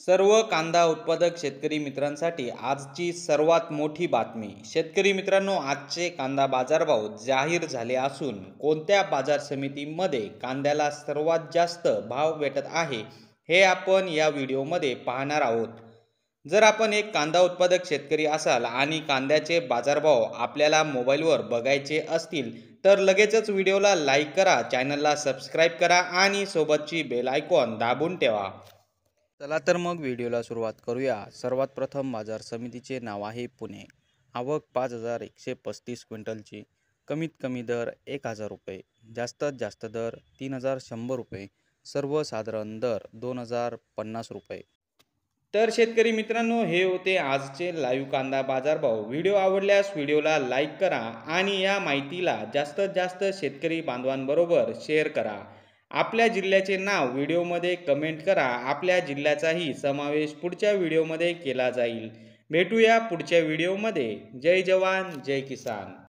सर्व कांदा उत्पादक शेतकरी मित्रांसाठी आजची सर्वात मोठी बातमी. शेतकरी मित्रांनो, आजचे कांदा बाजारभाव जाहीर झाले असून कोणत्या बाजार समितीमध्ये कांद्याला सर्वात जास्त भाव भेटत आहे हे आपण या व्हिडिओमध्ये पाहणार आहोत. जर आपण एक कांदा उत्पादक शेतकरी असाल आणि कांद्याचे बाजारभाव आपल्याला मोबाईलवर बघायचे असतील तर लगेचच व्हिडिओला लाईक करा, चॅनलला सबस्क्राईब करा आणि सोबतची बेल आयकॉन दाबून ठेवा. चला तर मग व्हिडिओला सुरुवात करूया. सर्वात प्रथम बाजार समितीचे नाव आहे पुणे. आवक 5135 क्विंटलची. कमीत कमी दर 1000 रुपये, जास्तीत जास्त दर 3100 रुपये, सर्वसाधारण दर 2050 रुपये. तर शेतकरी मित्रांनो, हे होते आजचे लाईव्ह कांदा बाजारभाव. व्हिडिओ आवडल्यास व्हिडिओला लाईक करा आणि या माहितीला जास्तीत जास्त शेतकरी बांधवांबरोबर शेअर करा. आपल्या जिल्ह्याचे नाव व्हिडिओमध्ये कमेंट करा. आपल्या जिल्ह्याचाही समावेश पुढच्या व्हिडिओमध्ये केला जाईल. भेटूया पुढच्या व्हिडिओमध्ये. जय जवान जय किसान.